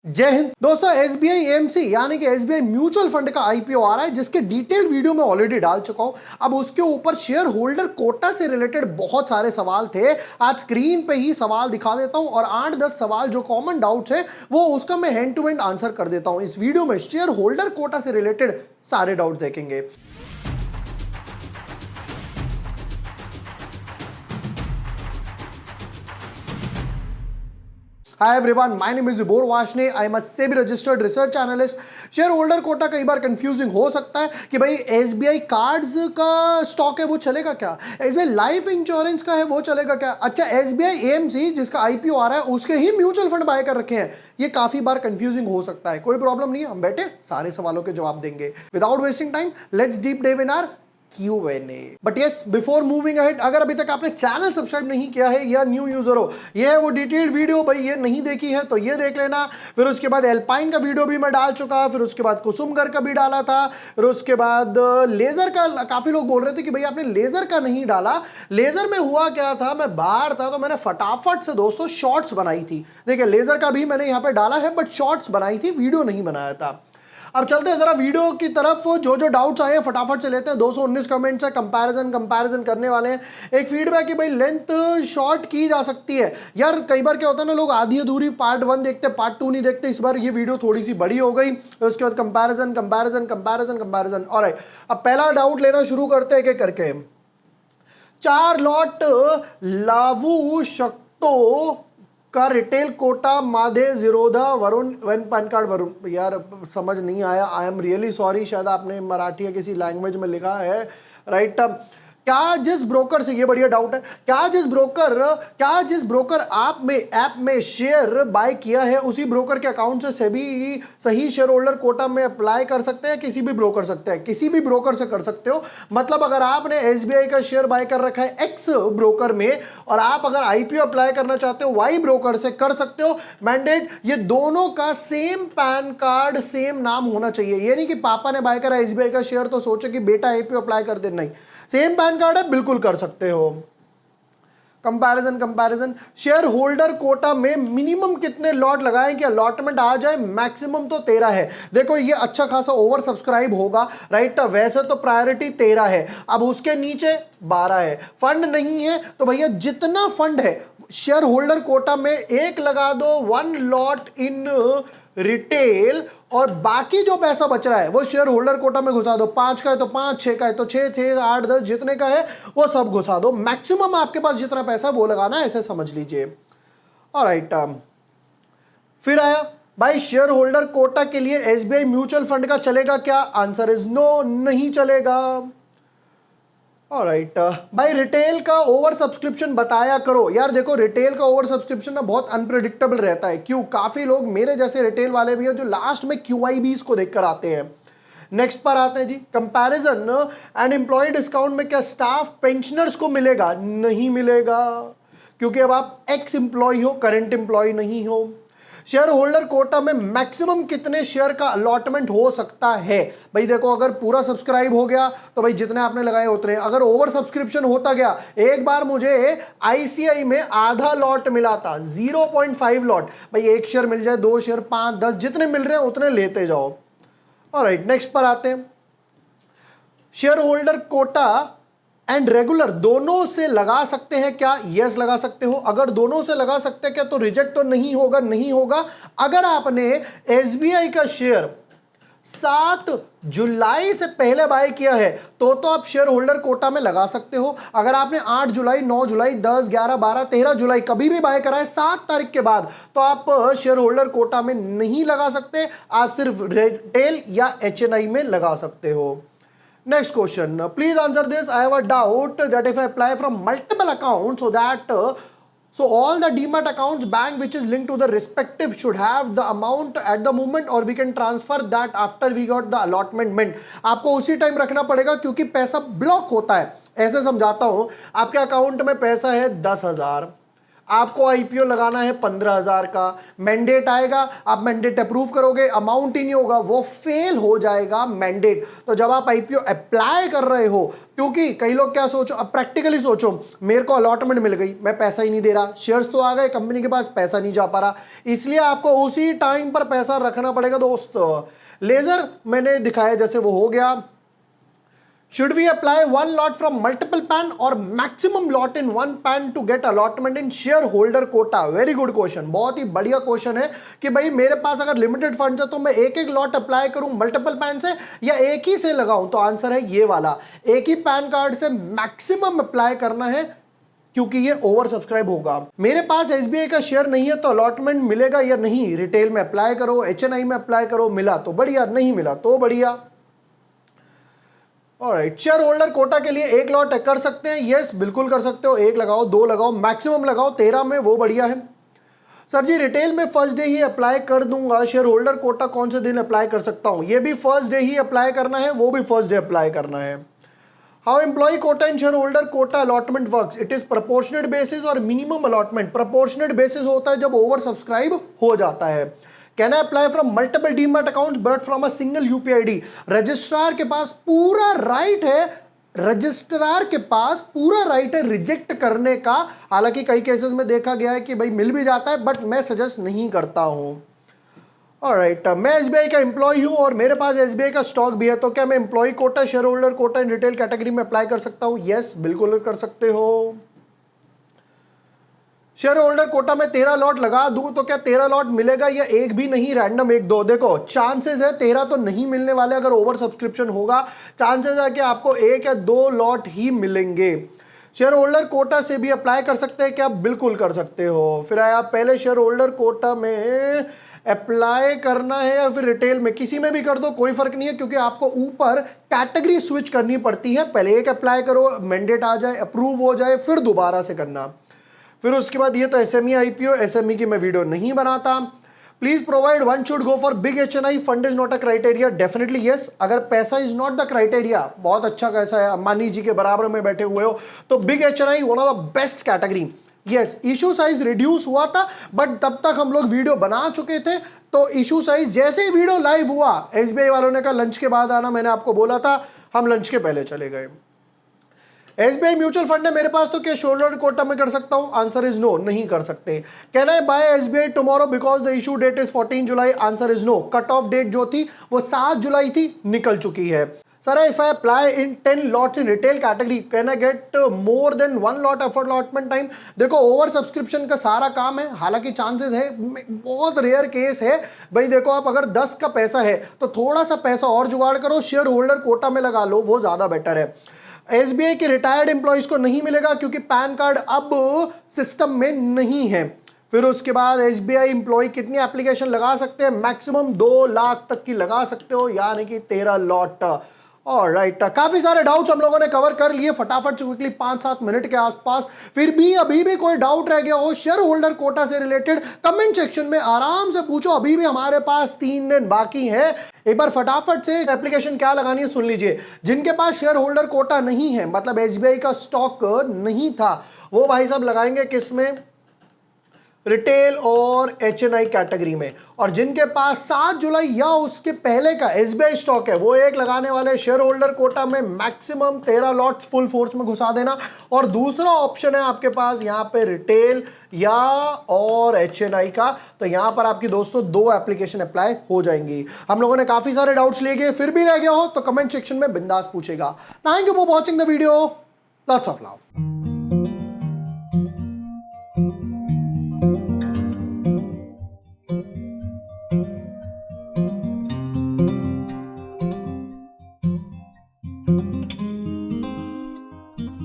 जय हिंद दोस्तों। SBI AMC यानी कि एसबीआई म्यूचुअल फंड का आईपीओ आ रहा है, जिसके डिटेल वीडियो में ऑलरेडी डाल चुका हूं। अब उसके ऊपर शेयर होल्डर कोटा से रिलेटेड बहुत सारे सवाल थे। आज स्क्रीन पे ही सवाल दिखा देता हूं और 8-10 सवाल जो कॉमन डाउट्स है वो उसका मैं हैंड टू हैंड आंसर कर देता हूं। इस वीडियो में शेयर होल्डर कोटा से रिलेटेड सारे डाउट देखेंगे। Hi everyone, my name is Vibhor Vashne. I am a SEBI registered research analyst. Shareholder quota कई बार कंफ्यूजिंग हो सकता है कि भाई एसबीआई कार्ड्स का स्टॉक है वो चलेगा क्या, एसबीआई लाइफ इंश्योरेंस का है वो चलेगा क्या। अच्छा, एसबीआई एएमसी जिसका आईपीओ आ रहा है उसके ही म्यूचुअल फंड बाय कर रखे हैं। ये काफी बार कंफ्यूजिंग हो सकता है। कोई प्रॉब्लम नहीं है, हम बैठे सारे सवालों के जवाब देंगे। Without wasting time let's deep dive in our Q&A। But yes, before moving ahead, अगर अभी तक आपने चैनल सब्सक्राइब नहीं किया है या न्यू यूजर हो, ये है वो डिटेल्ड वीडियो, भाई ये नहीं देखी है तो ये देख लेना। फिर उसके बाद एल्पाइन का वीडियो भी मैं डाल चुका, फिर उसके बाद कुसुमगर का भी डाला था, फिर उसके बाद लेजर का। काफी लोग बोल रहे थे कि भाई आपने लेजर का नहीं डाला। लेजर में हुआ क्या था, मैं बाहर था तो मैंने फटाफट से दोस्तों शॉर्ट्स बनाई थी। देखिए, लेजर का भी मैंने यहाँ पे डाला है बट शॉर्ट्स बनाई थी, वीडियो नहीं बनाया था। अब चलते हैं जरा वीडियो की तरफ। जो जो डाउट्स आए हैं फटाफट से लेते हैं। 219 कमेंट्स है, कंपैरिजन करने वाले हैं। एक फीडबैक कि भाई लेंथ शॉर्ट की जा सकती है। यार कई बार क्या होता है ना, लोग आधी अधूरी पार्ट 1 देखते हैं, पार्ट 2 नहीं देखते। इस बार ये वीडियो थोड़ी सी बड़ी हो गई। उसके बाद कंपैरिजन। ऑलराइट, अब पहला डाउट लेना शुरू करते हैं कि करके 4 लॉट लावू शकतो का रिटेल कोटा माधे Zerodha Varun one pan card Varun. यार समझ नहीं आया, आई एम रियली सॉरी। शायद आपने मराठी या किसी लैंग्वेज में लिखा है, राइट। क्या जिस ब्रोकर से, ये बढ़िया डाउट है, क्या जिस ब्रोकर ऐप में शेयर बाय किया है उसी ब्रोकर के अकाउंट से सही शेयर होल्डर कोटा में अप्लाई कर सकते हैं? किसी भी ब्रोकर सकते हैं, किसी भी ब्रोकर से कर सकते हो। मतलब अगर आपने एसबीआई का शेयर बाय कर रखा है एक्स ब्रोकर में और आप अगर आईपीओ अप्लाई करना चाहते हो वाई ब्रोकर से, कर सकते हो। मैंडेट ये दोनों का सेम पैन कार्ड सेम नाम होना चाहिए। ये नहीं कि पापा ने बाय करा एसबीआई का शेयर तो सोचे कि बेटा आईपीओ अप्लाई कर दे, नहीं। सेम पैन कार्ड है, बिल्कुल कर सकते हो। कंपैरिजन शेयर होल्डर कोटा में मिनिमम कितने लॉट लगाएं कि अलॉटमेंट आ जाए? मैक्सिमम तो 13 है। देखो ये अच्छा खासा ओवर सब्सक्राइब होगा, राइट। वैसे तो प्रायोरिटी 13 है, अब उसके नीचे 12 है। फंड नहीं है तो भैया जितना फंड है शेयर होल्डर कोटा में एक लगा दो, 1 लॉट इन रिटेल, और बाकी जो पैसा बच रहा है वो शेयर होल्डर कोटा में घुसा दो। 5 का है तो 5, 6 का है तो 6, 8, 10 जितने का है वो सब घुसा दो। मैक्सिमम आपके पास जितना पैसा वो लगाना है, ऐसे समझ लीजिए। ऑलराइट, फिर आया भाई शेयर होल्डर कोटा के लिए एसबीआई म्यूचुअल फंड का चलेगा क्या? आंसर इज नो, नहीं चलेगा। ऑलराइट भाई, रिटेल का ओवर सब्सक्रिप्शन बताया करो। यार देखो, रिटेल का ओवर सब्सक्रिप्शन ना बहुत अनप्रेडिक्टेबल रहता है। क्यों? काफी लोग मेरे जैसे रिटेल वाले भी हैं जो लास्ट में क्यूआईबीस को देखकर आते हैं। नेक्स्ट पर आते हैं जी, कंपैरिजन एंड एम्प्लॉय डिस्काउंट में क्या स्टाफ पेंशनर्स को मिलेगा? नहीं मिलेगा, क्योंकि अब आप एक्स एम्प्लॉय हो, करंट एम्प्लॉय नहीं हो। शेयर होल्डर कोटा में मैक्सिमम कितने शेयर का अलॉटमेंट हो सकता है? भाई देखो, अगर पूरा सब्सक्राइब हो गया तो भाई जितने आपने लगाए उतने। अगर ओवर सब्सक्रिप्शन होता गया, एक बार मुझे आईसीआई में आधा लॉट मिला था, 0.5 लॉट। भाई एक शेयर मिल जाए, 2 शेयर, 5, 10 जितने मिल रहे हैं उतने लेते जाओ। ऑलराइट, नेक्स्ट पर आते हैं। Shareholder quota and regular दोनों से लगा सकते हैं क्या? यस, लगा सकते हो। अगर दोनों से लगा सकते हैं क्या तो रिजेक्ट तो नहीं होगा? नहीं होगा। अगर आपने एसबीआई का शेयर 7 जुलाई से पहले बाय किया है तो आप शेयर होल्डर कोटा में लगा सकते हो। अगर आपने 8 जुलाई, 9 जुलाई, 10, 11, 12, 13 जुलाई कभी भी बाय करा है 7 तारीख के बाद, तो आप शेयर होल्डर कोटा में नहीं लगा सकते। आप सिर्फ रिटेल या एचएनआई में लगा सकते हो। Next question. Please answer this. I have a doubt that if I apply from multiple accounts, so all the demat accounts bank which is linked to the respective should have the amount at the moment, or we can transfer that after we got the allotment mint. आपको उसी time रखना पड़ेगा क्योंकि पैसा block होता है। ऐसे समझाता हूं, आपके अकाउंट में पैसा है 10,000, आपको आईपीओ लगाना है 15,000 का, मैंडेट आएगा, आप मैंडेट अप्रूव करोगे, अमाउंट ही नहीं होगा, वो फेल हो जाएगा मैंडेट। तो जब आप आईपीओ अप्लाई कर रहे हो, क्योंकि कई लोग क्या सोचो, अब प्रैक्टिकली सोचो, मेरे को अलॉटमेंट मिल गई, मैं पैसा ही नहीं दे रहा, शेयर्स तो आ गए, कंपनी के पास पैसा नहीं जा पा रहा, इसलिए आपको उसी टाइम पर पैसा रखना पड़ेगा दोस्त। लेजर मैंने दिखाया जैसे वो हो गया। Should we apply one lot from multiple PAN or maximum lot in one PAN to get allotment in shareholder quota? Very good question, बहुत ही बढ़िया क्वेश्चन है कि भाई मेरे पास अगर लिमिटेड फंड्स है तो मैं एक एक लॉट अप्लाई करूं मल्टीपल पैन से या एक ही से लगाऊं। तो आंसर है ये वाला, एक ही पैन कार्ड से मैक्सिमम अप्लाई करना है क्योंकि ये ओवर सब्सक्राइब होगा। मेरे पास एसबीआई का शेयर नहीं है तो अलॉटमेंट मिलेगा या नहीं? रिटेल में अप्लाई करो, एचएनआई में अप्लाई करो, मिला तो बढ़िया, नहीं मिला तो बढ़िया। ऑलराइट, शेयर होल्डर कोटा के लिए एक लॉट कर सकते हैं? यस बिल्कुल कर सकते हो, एक लगाओ, दो लगाओ, मैक्सिमम लगाओ 13 में, वो बढ़िया है। सर जी रिटेल में फर्स्ट डे ही अप्लाई कर दूंगा, शेयर होल्डर कोटा कौन से दिन अप्लाई कर सकता हूं? ये भी फर्स्ट डे ही अप्लाई करना है, वो भी फर्स्ट डे अप्लाई करना है। How employ quota and shareholder quota allotment works? It is proportionate basis और मिनिमम अलॉटमेंट। प्रोपोर्शनेट बेसिस होता है जब ओवर सब्सक्राइब हो जाता है। Can I apply from multiple demat accounts but from a single UPI ID? Registrar के पास पूरा right है, रजिस्ट्रार के पास पूरा राइट है रिजेक्ट करने का। हालांकि कई केसेस में देखा गया है कि भाई मिल भी जाता है, बट मैं सजेस्ट नहीं करता हूं। ऑलराइट, मैं एसबीआई का एम्प्लॉय हूं और मेरे पास एसबीआई का स्टॉक भी है, तो क्या मैं employ quota, shareholder quota in retail category में अप्लाई कर सकता हूं? यस बिल्कुल कर सकते हो। शेयर होल्डर कोटा में 13 लॉट लगा दूं तो क्या 13 लॉट मिलेगा या एक भी नहीं, रैंडम एक दो? देखो चांसेस है 13 तो नहीं मिलने वाले, अगर ओवर सब्सक्रिप्शन होगा चांसेस है कि आपको एक या दो लॉट ही मिलेंगे। शेयर होल्डर कोटा से भी अप्लाई कर सकते हैं क्या? बिल्कुल कर सकते हो। फिर आया पहले शेयर होल्डर कोटा में अप्लाई करना है या फिर रिटेल में, किसी में भी कर दो कोई फर्क नहीं है, क्योंकि आपको ऊपर कैटेगरी स्विच करनी पड़ती है। पहले एक अप्लाई करो, मैंडेट आ जाए, अप्रूव हो जाए, फिर दोबारा से करना। फिर उसके बाद ये तो एसएमई आईपीओ, एसएमई की मैं वीडियो नहीं बनाता। Please provide one should go for big HNI, fund is not a criteria. Definitely yes, अगर पैसा इज नॉट द क्राइटेरिया, बहुत अच्छा कैसा है, अंबानी जी के बराबर में बैठे हुए हो, तो big HNI one of the best category. Yes, issue size reduce हुआ था, बट तब तक हम लोग वीडियो बना चुके थे, तो इशू साइज जैसे ही वीडियो लाइव हुआ, एसबीआई वालों ने कहा लंच के बाद आना, मैंने आपको बोला था, हम लंच के पहले चले गए। एसबीआई म्यूचुअल फंड है मेरे पास, तो क्या शेयर होल्डर कोटा में कर सकता हूं? आंसर इज नो, नहीं कर सकते। Can I buy SBI tomorrow because the issue date is 14 July? Answer is no. Cut off date जो थी वो 7 जुलाई थी, निकल चुकी है। Sir if I apply in 10 lots in retail category can I get more than 1 lot of allotment time? देखो oversubscription का सारा काम है, हालांकि चांसेस है, बहुत रेयर केस है भाई। देखो आप अगर 10 का पैसा है तो थोड़ा सा पैसा और जुगाड़ करो, शेयर होल्डर कोटा में लगा लो, वो ज्यादा बेटर है। एसबीआई के रिटायर्ड एम्प्लॉइज को नहीं मिलेगा क्योंकि पैन कार्ड अब सिस्टम में नहीं है। फिर उसके बाद एसबीआई एम्प्लॉय कितनी एप्लीकेशन लगा सकते हैं? मैक्सिमम 2 लाख तक की लगा सकते हो, यानी कि 13 लॉट। ऑलराइट, काफी सारे डाउट्स हम लोगों ने कवर कर लिए फटाफट क्विकली 5-7 मिनट के आसपास। फिर भी अभी भी कोई डाउट रह गया हो शेयर होल्डर कोटा से रिलेटेड, कमेंट सेक्शन में आराम से पूछो, अभी भी हमारे पास 3 दिन बाकी है। एक बार फटाफट से एप्लीकेशन क्या लगानी है सुन लीजिए। जिनके पास शेयर होल्डर कोटा नहीं है, मतलब एसबीआई का स्टॉक नहीं था, वो भाई साहब लगाएंगे किस में? रिटेल और एचएनआई कैटेगरी में। और जिनके पास 7 जुलाई या उसके पहले का एसबीआई स्टॉक है, वो एक लगाने वाले शेयर होल्डर कोटा में मैक्सिमम 13 लॉट्स फुल फोर्स में घुसा देना। और दूसरा ऑप्शन है आपके पास यहाँ पे रिटेल या और एचएनआई का, तो यहां पर आपकी दोस्तों 2 एप्लीकेशन अप्लाई हो जाएंगी। हम लोगों ने काफी सारे डाउट्स ले गए, फिर भी ले गया हो तो कमेंट सेक्शन में बिंदास पूछेगा। Thank you for watching the video, lots of love.